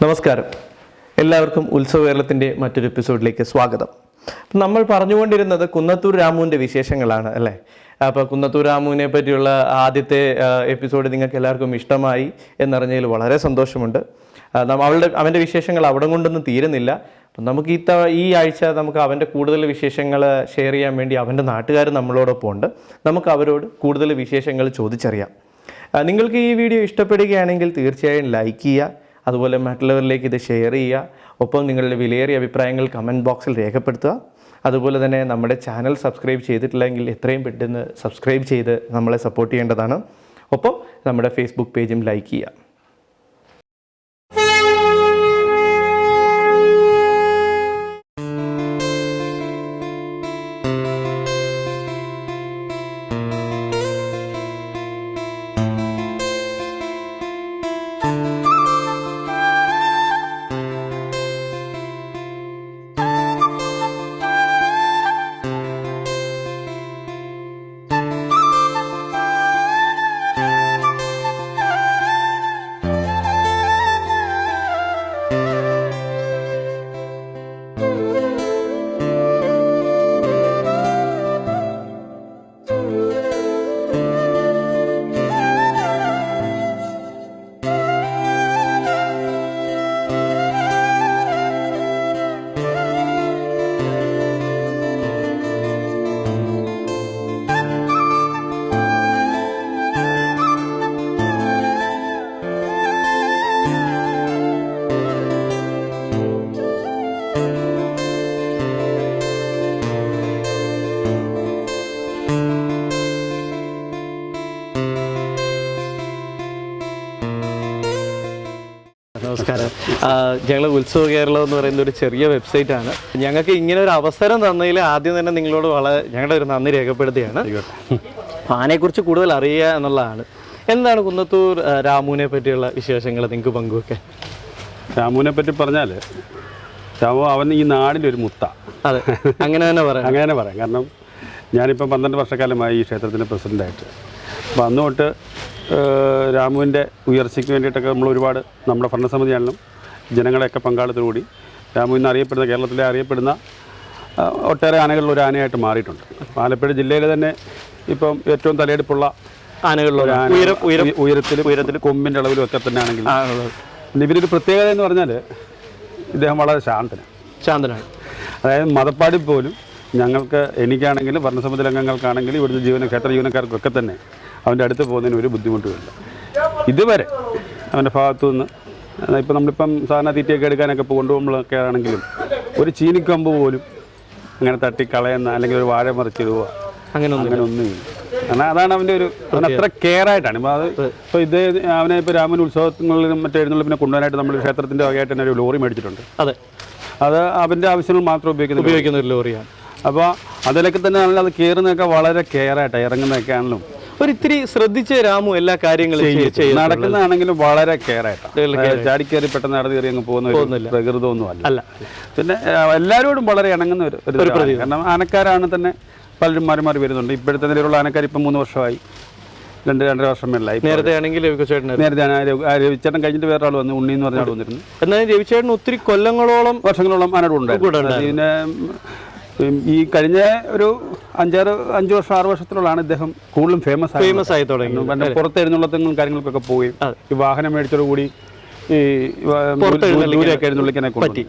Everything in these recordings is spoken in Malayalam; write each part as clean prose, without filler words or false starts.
നമസ്കാരം, എല്ലാവർക്കും ഉത്സവ കേരളത്തിൻ്റെ മറ്റൊരു എപ്പിസോഡിലേക്ക് സ്വാഗതം. നമ്മൾ പറഞ്ഞുകൊണ്ടിരുന്നത് കുന്നത്തൂർ രാമുവിൻ്റെ വിശേഷങ്ങളാണ് അല്ലേ. അപ്പോൾ കുന്നത്തൂർ രാമുവിനെ പറ്റിയുള്ള ആദ്യത്തെ എപ്പിസോഡ് നിങ്ങൾക്ക് എല്ലാവർക്കും ഇഷ്ടമായി എന്നറിഞ്ഞതിൽ വളരെ സന്തോഷമുണ്ട്. അവൻ്റെ വിശേഷങ്ങൾ അവിടെ കൊണ്ടൊന്നും തീരുന്നില്ല. അപ്പം നമുക്ക് ഈ ആഴ്ച നമുക്ക് അവൻ്റെ കൂടുതൽ വിശേഷങ്ങൾ ഷെയർ ചെയ്യാൻ വേണ്ടി അവൻ്റെ നാട്ടുകാർ നമ്മളോടൊപ്പം ഉണ്ട്. നമുക്ക് അവരോട് കൂടുതൽ വിശേഷങ്ങൾ ചോദിച്ചറിയാം. നിങ്ങൾക്ക് ഈ വീഡിയോ ഇഷ്ടപ്പെടുകയാണെങ്കിൽ തീർച്ചയായും ലൈക്ക് ചെയ്യുക, അതുപോലെ മറ്റുള്ളവരിലേക്ക് ഇത് ഷെയർ ചെയ്യുക. ഒപ്പം നിങ്ങളുടെ വിലയേറിയ അഭിപ്രായങ്ങൾ കമൻറ്റ് ബോക്സിൽ രേഖപ്പെടുത്തുക. അതുപോലെ തന്നെ നമ്മുടെ ചാനൽ സബ്സ്ക്രൈബ് ചെയ്തിട്ടില്ലെങ്കിൽ എത്രയും പെട്ടെന്ന് സബ്സ്ക്രൈബ് ചെയ്ത് നമ്മളെ സപ്പോർട്ട് ചെയ്യേണ്ടതാണ്. ഒപ്പം നമ്മുടെ ഫേസ്ബുക്ക് പേജും ലൈക്ക് ചെയ്യുക. നമസ്കാരം. ഞങ്ങൾ ഉത്സവ കേരളം എന്ന് പറയുന്ന ഒരു ചെറിയ വെബ്സൈറ്റാണ്. ഞങ്ങൾക്ക് ഇങ്ങനെ ഒരു അവസരം തന്നതിൽ ആദ്യം തന്നെ നിങ്ങളോട് ഞങ്ങളുടെ ഒരു നന്ദി രേഖപ്പെടുത്തുകയാണ്. ആനയെക്കുറിച്ച് കൂടുതൽ അറിയുക എന്നുള്ളതാണ്. എന്താണ് കുന്നത്തൂർ രാമുവിനെ പറ്റിയുള്ള വിശേഷങ്ങൾ നിങ്ങൾക്ക് പങ്കുവെക്കാൻ? രാമുവിനെ പറ്റി പറഞ്ഞാൽ രാമു അവൻ ഈ നാടിൻ്റെ ഒരു മുത്ത. അതെ, അങ്ങനെ തന്നെ പറയാം. കാരണം ഞാനിപ്പം 12 വർഷക്കാലമായി ഈ ക്ഷേത്രത്തിൻ്റെ പ്രസിഡൻ്റായിട്ട്. അപ്പോൾ അന്ന് തൊട്ട് രാമുവിൻ്റെ ഉയർച്ചയ്ക്ക് വേണ്ടിയിട്ടൊക്കെ നമ്മൾ ഒരുപാട് നമ്മുടെ ഭരണസമിതിയാണെങ്കിലും ജനങ്ങളെയൊക്കെ പങ്കാളിത്തത്തോടുകൂടി രാമു ഇന്ന് അറിയപ്പെടുന്ന കേരളത്തിലെ അറിയപ്പെടുന്ന ഒട്ടേറെ ആനകളിൽ ഒരു ആനയായിട്ട് മാറിയിട്ടുണ്ട്. ആലപ്പുഴ ജില്ലയിൽ തന്നെ ഇപ്പം ഏറ്റവും തലയെടുപ്പുള്ള ആനകളിലൊരു ഉയരത്തിൽ കൊമ്പിൻ്റെ അളവിലും ഒക്കെ തന്നെ ആണെങ്കിൽ പിന്നെ ഇവരൊരു പ്രത്യേകത എന്ന് പറഞ്ഞാൽ ഇദ്ദേഹം വളരെ ശാന്തനാണ്. അതായത് മതപ്പാടിൽ പോലും എനിക്കാണെങ്കിലും ഭരണസമിതി അംഗങ്ങൾക്കാണെങ്കിലും ഇവിടുത്തെ ക്ഷേത്ര ജീവനക്കാർക്കൊക്കെ തന്നെ അവൻ്റെ അടുത്ത് പോകുന്നതിന് ഒരു ബുദ്ധിമുട്ടുമില്ല ഇതുവരെ. അവൻ്റെ ഭാഗത്തു നിന്ന് ഇപ്പം നമ്മളിപ്പം സാധാരണ തീറ്റയൊക്കെ എടുക്കാനൊക്കെ കൊണ്ടുപോകുമ്പോഴൊക്കെ ആണെങ്കിലും ഒരു ചീനിക്കമ്പ് പോലും അങ്ങനെ തട്ടിക്കളയുന്ന അല്ലെങ്കിൽ ഒരു വാഴ മറിച്ചിടുക അങ്ങനെ ഒന്നുമില്ല. കാരണം അതാണ് അവൻ്റെ അവൻ അത്ര കെയറായിട്ടാണ്. ഇപ്പോൾ അവനെ ഇപ്പോൾ രാമൻ ഉത്സവങ്ങളിലും മറ്റേ എഴുന്നള്ളിപ്പിനെ കൊണ്ടുപോകാനായിട്ട് നമ്മൾ ക്ഷേത്രത്തിൻ്റെ വകയായിട്ട് തന്നെ ഒരു ലോറി മേടിച്ചിട്ടുണ്ട്. അത് അവൻ്റെ ആവശ്യങ്ങൾ മാത്രം ഉപയോഗിക്കുന്ന ഒരു ലോറിയാണ്. അപ്പോൾ അതിലൊക്കെ തന്നെ ആണെങ്കിലും അത് കയറുന്നതൊക്കെ വളരെ കെയറായിട്ടാണ്. ഇറങ്ങുന്നതൊക്കെ ആണെങ്കിലും ഒരിത്തിരി ശ്രദ്ധിച്ച് രാമു എല്ലാ കാര്യങ്ങളും നടക്കുന്നതാണെങ്കിലും വളരെ കെയറായിട്ടാണ്. ചാടിക്കയറി പെട്ടെന്ന് നടന്നു കയറി അങ്ങ് പോകുന്ന പ്രകൃതമൊന്നും അല്ല. പിന്നെ എല്ലാവരോടും വളരെ ഇണങ്ങുന്ന ഒരു കാരണം ആനക്കാരാണ് തന്നെ പലരും മാറി വരുന്നുണ്ട്. ഇപ്പോഴത്തെ നിലയിലുള്ള ആനക്കാർ ഇപ്പം 3 വർഷമായി, 2-2.5 വർഷം മേലായി. നേരത്തെ ആണെങ്കിൽ രവിച്ചേട്ടൻ കഴിഞ്ഞിട്ട് വേറെ ആൾ വന്നു, ഉണ്ണി എന്ന് പറഞ്ഞ ആൾ വന്നിരുന്നു. എന്നാലും രവിച്ചേട്ടൻ ഒത്തിരി വർഷങ്ങളോളം ആനോട് ഉണ്ടായിരുന്നു. പിന്നെ ഈ കഴിഞ്ഞ ഒരു 5 വർഷം 6 വർഷത്തിലുള്ളതാണ് ഇദ്ദേഹം കൂടുതലും ഫേമസ് ആയി തുടങ്ങി. പുറത്ത് എഴുന്നള്ളത്തും കാര്യങ്ങൾക്കൊക്കെ പോവുകയും ഈ വാഹനം മേടിച്ചതോടുകൂടി ഈ ദൂരെയൊക്കെ എഴുന്നള്ളിക്കാനൊക്കെ പറ്റി.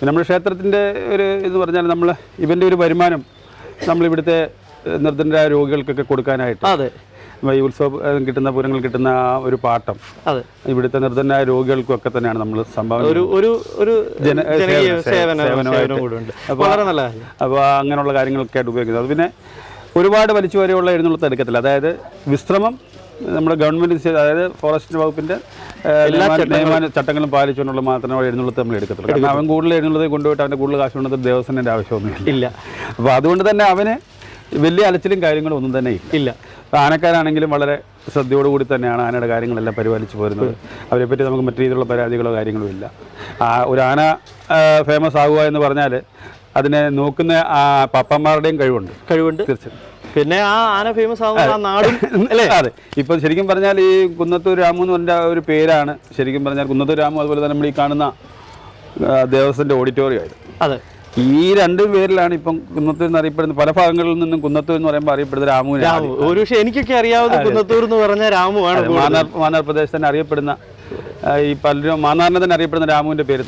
നമ്മുടെ ക്ഷേത്രത്തിൻ്റെ ഒരു ഇത് പറഞ്ഞാൽ ഇവൻ്റെ ഒരു വരുമാനം നമ്മളിവിടുത്തെ നിർദ്ധനരായ രോഗികൾക്കൊക്കെ കൊടുക്കാനായിട്ട് ഈ ഉത്സവം കിട്ടുന്ന പൂരങ്ങൾ കിട്ടുന്ന ആ ഒരു പാട്ടം ഇവിടുത്തെ നിർദ്ധനായ രോഗികൾക്കൊക്കെ തന്നെയാണ് നമ്മൾ സംഭാവന. അപ്പോൾ അങ്ങനെയുള്ള കാര്യങ്ങളൊക്കെ ആയിട്ട് ഉപയോഗിക്കുന്നത്. അത് പിന്നെ ഒരുപാട് വലിച്ചു വരെയുള്ള എഴുന്നള്ളത്ത് എടുക്കത്തില്ല. അതായത് വിശ്രമം നമ്മുടെ ഗവൺമെൻറ്, അതായത് ഫോറസ്റ്റ് വകുപ്പിൻ്റെ നിയമ ചട്ടങ്ങളും പാലിച്ചുകൊണ്ടുള്ള മാത്രമേ എഴുന്നള്ളത്ത് നമ്മൾ എടുക്കത്തുള്ളൂ. കാരണം അവൻ കൂടുതൽ എഴുന്നള്ളത്ത് കൊണ്ടുപോയിട്ട് അവൻ്റെ കൂടുതൽ കാശ് കൊണ്ടത് ദേവസ്വത്തിൻ്റെ ആവശ്യമൊന്നും ഇല്ല. അപ്പോൾ അതുകൊണ്ട് തന്നെ അവന് വലിയ അലച്ചിലും കാര്യങ്ങളും ഒന്നും തന്നെ ഇല്ല. ആനക്കാരാണെങ്കിലും വളരെ ശ്രദ്ധയോടുകൂടി തന്നെയാണ് ആനയുടെ കാര്യങ്ങളെല്ലാം പരിപാലിച്ച് പോരുന്നത്. അവരെപ്പറ്റി നമുക്ക് മറ്റു രീതിയിലുള്ള പരാതികളോ കാര്യങ്ങളോ ഇല്ല. ഒരു ആന ഫേമസ് ആകുക എന്ന് പറഞ്ഞാൽ അതിനെ നോക്കുന്ന പപ്പന്മാരുടെയും കഴിവുണ്ട് തീർച്ചയായും. പിന്നെ ആ ആന ഫേമസ് ആവുന്ന നാടും അല്ലേ? അതെ. ഇപ്പം ശരിക്കും പറഞ്ഞാൽ ഈ കുന്നത്തൂർ രാമു എന്ന് പറഞ്ഞ ഒരു പേരാണ് ശരിക്കും പറഞ്ഞാൽ കുന്നത്തൂർ രാമു, അതുപോലെ തന്നെ നമ്മൾ ഈ കാണുന്ന ദേവസ്വത്തിൻ്റെ ഓഡിറ്റോറിയം ആയിരുന്നു. അതെ. ഈ രണ്ടു പേരിലാണ് ഇപ്പം കുന്നത്തൂർ എന്ന് അറിയപ്പെടുന്നത്. പല ഭാഗങ്ങളിൽ നിന്നും കുന്നത്തൂർ എന്ന് പറയുമ്പോൾ അറിയപ്പെടുന്നത് രാമുവിനാണ്. ഒരു പക്ഷേ എനിക്കൊക്കെ അറിയാവുന്ന കുന്നത്തൂർ എന്ന് പറഞ്ഞാൽ രാമുവാണ്. മാന്നാർ പ്രദേശത്ത് തന്നെ അറിയപ്പെടുന്ന ഈ പലരും മാന്നാറിനെ തന്നെ അറിയപ്പെടുന്ന രാമുവിൻ്റെ പേര്.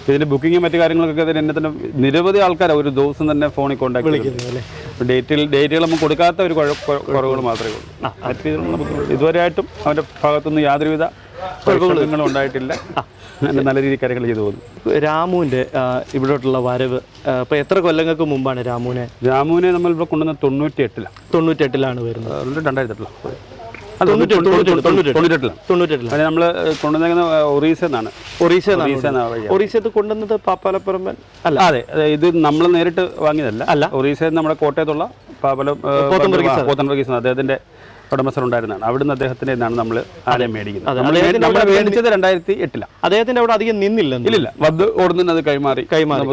ഇതിൻ്റെ ബുക്കിങ്ങും മറ്റു കാര്യങ്ങളൊക്കെ എന്നെ തന്നെ നിരവധി ആൾക്കാരാണ് ഒരു ദിവസം തന്നെ ഫോണിൽ കോൺടാക്ട് വിളിക്കുന്നത്. ഡേറ്റുകൾ നമുക്ക് കൊടുക്കാത്ത ഒരു കുറവുകൾ മാത്രമേ ഉള്ളൂ. മറ്റു രീതിയിലുള്ള ബുദ്ധിമുട്ട് ഇതുവരെയായിട്ടും അവൻ്റെ ഭാഗത്തുനിന്ന് യാതൊരുവിധ കുഴപ്പങ്ങളും ഉണ്ടായിട്ടില്ല. നല്ല രീതിയിൽ കാര്യങ്ങൾ ചെയ്തു പോകുന്നു. രാമുവിൻ്റെ ഇവിടോട്ടുള്ള വരവ് ഇപ്പോൾ എത്ര കൊല്ലങ്ങൾക്ക് മുമ്പാണ് രാമുവിനെ നമ്മൾ ഇവിടെ കൊണ്ടുവന്ന 98-ലാണ് വരുന്നത്. 2008 നമ്മൾ കൊണ്ടുവന്നേക്കുന്ന ഒറീസത്ത് കൊണ്ടുവന്നത് പാപ്പാലപ്പുറമ്പൻ അല്ല? അതെ, ഇത് നമ്മൾ നേരിട്ട് വാങ്ങിയതല്ല. ഒറീസയിൽ നമ്മുടെ കോട്ടയത്തുള്ള പോത്തൻവർഗീസ് അദ്ദേഹത്തിന്റെ ഉടമസ്ഥൻ ഉണ്ടായിരുന്നതാണ്. അവിടുന്ന് അദ്ദേഹത്തിന്റെ നമ്മൾ ആലയം മേടിക്കുന്നത്. നമ്മൾ മേടിച്ചത് 2008. അദ്ദേഹത്തിന്റെ അവിടെ അധികം ഇല്ലില്ല. വധു ഓടുന്ന അത് കൈമാറി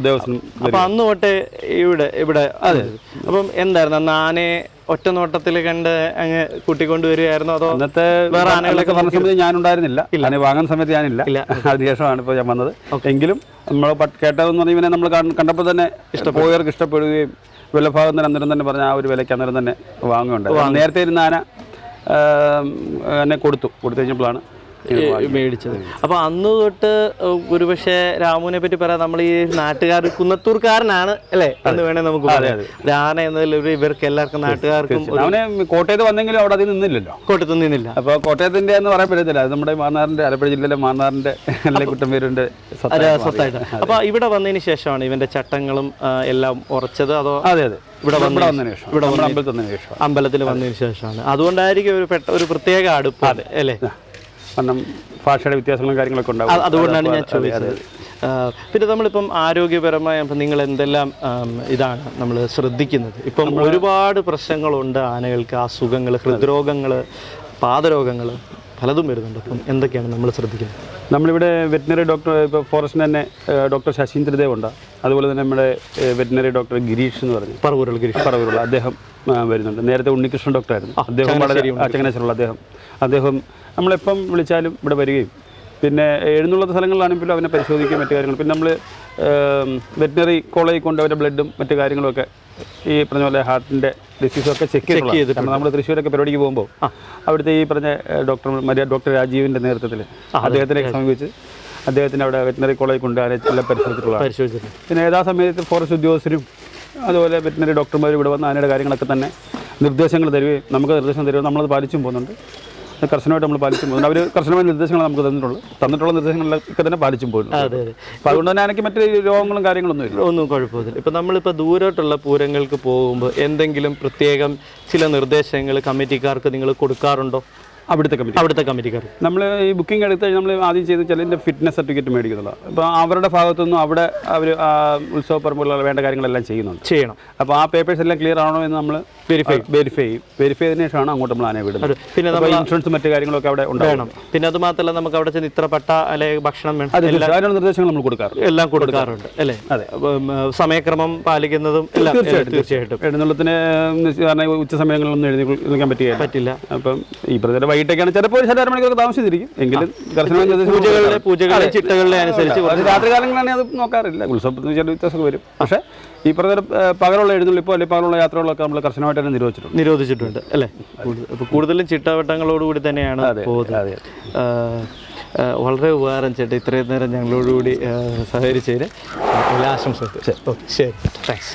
ദേവസ്വം. അപ്പൊ അന്ന് തൊട്ടേ ഇവിടെ അതെ. അപ്പം എന്തായിരുന്നു അന്ന് ആനയെ ഒറ്റ നോട്ടത്തിൽ കണ്ട് അങ്ങ് കൂട്ടിക്കൊണ്ടുവരികയായിരുന്നു? അതോ അന്നത്തെ വേറെ ആനകളൊക്കെ പറഞ്ഞ സമയത്ത് ഞാനുണ്ടായിരുന്നില്ല. ആന വാങ്ങുന്ന സമയത്ത് ഞാനില്ല. അതിനുശേഷമാണ് ഇപ്പോൾ ഞാൻ വന്നത്. എങ്കിലും നമ്മൾ കേട്ടതെന്ന് പറഞ്ഞാൽ ഇവനെ നമ്മൾ കണ്ടപ്പോൾ തന്നെ പോയവർക്ക് ഇഷ്ടപ്പെടുകയും വിലഭാഗം തന്നെ അന്നേരം തന്നെ പറഞ്ഞ ആ ഒരു വിലയ്ക്ക് അന്നേരം തന്നെ വാങ്ങുകയുണ്ട്. നേരത്തെ ഇരുന്ന ആന എന്നെ കൊടുത്തു കഴിഞ്ഞപ്പോഴാണ് മേടിച്ചത്. അപ്പൊ അന്ന് തൊട്ട് ഒരുപക്ഷെ രാമുവിനെ പറ്റി പറയാം, നമ്മൾ ഈ നാട്ടുകാർ കുന്നത്തൂർക്കാരനാണ് അല്ലേ എന്ന് വേണേ നമുക്ക് പറയാം. ആന എന്നതിൽ ഇവർക്ക് എല്ലാവർക്കും നാട്ടുകാർക്കും. അവനെ കോട്ടയത്ത് വന്നെങ്കിലും അവിടെ അതിൽ നിന്നില്ലല്ലോ. കോട്ടയത്ത് നിന്നില്ല. അപ്പോൾ കോട്ടയത്തിന്റെ എന്ന് പറയാൻ പറ്റത്തില്ല. അത് നമ്മുടെ മാന്നാറിന്റെ ആലപ്പുഴ ജില്ലയിലെ മാന്നാറിന്റെ കുട്ടമ്പേരിന്റെ സ്വത്തായിട്ട്. അപ്പൊ ഇവിടെ വന്നതിന് ശേഷമാണ് ഇവന്റെ ചട്ടങ്ങളും എല്ലാം ഉറച്ചത്? അതോ? അതെ. ഇവിടെ അമ്പലത്തിൽ വന്നതിന് ശേഷമാണ്. അതുകൊണ്ടായിരിക്കും ഒരു പ്രത്യേക അടുപ്പ് അല്ലേ? കാരണം ഭാഷയുടെ വ്യത്യാസങ്ങളും കാര്യങ്ങളൊക്കെ ഉണ്ടാവും. അതുകൊണ്ടാണ് ഞാൻ ചോദിച്ചത്. പിന്നെ നമ്മളിപ്പം ആരോഗ്യപരമായ നിങ്ങൾ എന്തെല്ലാം ഇതാണ് നമ്മൾ ശ്രദ്ധിക്കുന്നത്? ഇപ്പം ഒരുപാട് പ്രശ്നങ്ങളുണ്ട് ആനകൾക്ക്, അസുഖങ്ങൾ, ഹൃദ്രോഗങ്ങൾ, പാദരോഗങ്ങൾ പലതും വരുന്നുണ്ട്. അപ്പം എന്തൊക്കെയാണ് നമ്മൾ ശ്രദ്ധിക്കുന്നത്? നമ്മളിവിടെ വെറ്റിനറി ഡോക്ടർ, ഇപ്പോൾ ഫോറസ്റ്റിന് തന്നെ ഡോക്ടർ ശശീന്ദ്രദേവ് ഉണ്ട്. അതുപോലെ തന്നെ നമ്മുടെ വെറ്റിനറി ഡോക്ടർ ഗിരീഷ് എന്ന് പറഞ്ഞു പറവൂരുള്ള അദ്ദേഹം വരുന്നുണ്ട്. നേരത്തെ ഉണ്ണികൃഷ്ണൻ ഡോക്ടറായിരുന്നു. അദ്ദേഹം വളരെ ചങ്ങനാശ്ശേരിയുള്ള അദ്ദേഹം നമ്മളെപ്പം വിളിച്ചാലും ഇവിടെ വരികയും പിന്നെ എഴുന്നള്ള സ്ഥലങ്ങളിലാണെങ്കിലും അവനെ പരിശോധിക്കുകയും മറ്റു കാര്യങ്ങൾ. പിന്നെ നമ്മൾ വെറ്റിനറി കോളേജിൽ കൊണ്ട് അവരുടെ ബ്ലഡും മറ്റു കാര്യങ്ങളൊക്കെ ഈ പറഞ്ഞ പോലെ ഹാർട്ടിൻ്റെ ഡിസീസൊക്കെ ചെക്ക് ചെയ്തിട്ടുണ്ട്. കാരണം നമ്മൾ തൃശ്ശൂരൊക്കെ പരിപാടിക്ക് പോകുമ്പോൾ അവിടുത്തെ ഈ പറഞ്ഞ ഡോക്ടർ രാജീവിൻ്റെ നേതൃത്വത്തിൽ അദ്ദേഹത്തിനെ സമീപിച്ച് അദ്ദേഹത്തിന് അവിടെ വെറ്റിനറി കോളേജിൽ കൊണ്ട് അതിനെ എല്ലാം പരിശോധിച്ചിട്ടുള്ള. പിന്നെ യഥാസമയത്ത് ഫോറസ്റ്റ് ഉദ്യോഗസ്ഥരും അതുപോലെ വെറ്റിനറി ഡോക്ടർമാരും ഇവിടെ വന്ന് ആനയുടെ കാര്യങ്ങളൊക്കെ തന്നെ നിർദ്ദേശങ്ങൾ തരുകയും നമുക്ക് നിർദ്ദേശം തരുകയും നമ്മളത് പാലിച്ചും പോകുന്നുണ്ട്. കർശനമായിട്ട് നമ്മൾ പാലിച്ചും പോകുന്നുണ്ട്. അവർ കർശനമായ നിർദ്ദേശങ്ങൾ നമുക്ക് തന്നിട്ടുള്ള നിർദ്ദേശങ്ങളിലൊക്കെ തന്നെ പാലിച്ചും പോയിട്ടുണ്ട്. അപ്പോൾ അതുകൊണ്ട് തന്നെ എനിക്ക് മറ്റ് രോഗങ്ങളും കാര്യങ്ങളൊന്നും ഒന്നും കുഴപ്പമില്ല. ഇപ്പം നമ്മളിപ്പോൾ ദൂരോട്ടുള്ള പൂരങ്ങൾക്ക് പോകുമ്പോൾ എന്തെങ്കിലും പ്രത്യേകം ചില നിർദ്ദേശങ്ങൾ കമ്മിറ്റിക്കാർക്ക് നിങ്ങൾ കൊടുക്കാറുണ്ടോ? അവിടുത്തെ കമ്മിറ്റിക്കാർ നമ്മൾ ഈ ബുക്കിംഗ് എടുത്ത് നമ്മൾ ആദ്യം ചെയ്ത് ചിലതിൻ്റെ ഫിറ്റ്നസ് സർട്ടിഫിക്കറ്റ് മേടിക്കുന്നുള്ളൂ. അപ്പോൾ അവരുടെ ഭാഗത്തുനിന്നും അവിടെ അവർ ഉത്സവ പറമ്പുകളിലുള്ള വേണ്ട കാര്യങ്ങളെല്ലാം ചെയ്യണം. അപ്പോൾ ആ പേപ്പേഴ്സ് എല്ലാം ക്ലിയർ ആണോ എന്ന് നമ്മൾ വെരിഫൈ ചെയ്തതിനു ശേഷമാണ് അങ്ങോട്ട് നമ്മൾ ആനയെ വിടുന്നത്. പിന്നെ നമ്മൾ ഇൻഷുറൻസ് മറ്റു കാര്യങ്ങളൊക്കെ അവിടെ ഉണ്ടാവണം. പിന്നെ അത് മാത്രമല്ല നമുക്ക് അവിടെ ചെന്ന് ഇത്ര പട്ട അല്ലെങ്കിൽ ഭക്ഷണം വേണം, അതിനുള്ള നിർദ്ദേശങ്ങൾ നമ്മൾ കൊടുക്കാറുണ്ട് അല്ലേ? അതെ. സമയക്രമം പാലിക്കുന്നതും തീർച്ചയായിട്ടും. എഴുന്നള്ളത്തിന് ഉച്ച സമയങ്ങളിലൊന്നും എഴുന്നേൽക്കാൻ പറ്റില്ല. അപ്പം ഈ പ്രദേശം വൈകിട്ടൊക്കെയാണ് ചിലപ്പോൾ ഒരു 2 മണിക്കൂർ താമസിച്ചിരിക്കും. എങ്കിലും പൂജകളുടെ ചിട്ടകളിലെ അനുസരിച്ച് രാത്രികാലങ്ങളാണെങ്കിൽ അത് നോക്കാറില്ല. ഉത്സവത്തിന് ചെറിയ വ്യത്യാസമൊക്കെ വരും. പക്ഷേ ഈ പ്രകാരം പകലുള്ള എഴുന്നള്ളിപ്പോ അല്ലെങ്കിൽ പകലുള്ള യാത്രകളൊക്കെ നമ്മൾ കർശനമായിട്ട് തന്നെ നിരോധിച്ചിട്ടുണ്ട് അല്ലേ? കൂടുതലും ചിട്ടവട്ടങ്ങളോടുകൂടി തന്നെയാണ് പോകുന്നത്. വളരെ ഉപകാരം ചേട്ടാ, ഇത്രയും നേരം ഞങ്ങളോടുകൂടി സഹകരിച്ചതിന് ആശംസകൾ. ശരി, താങ്ക്സ്.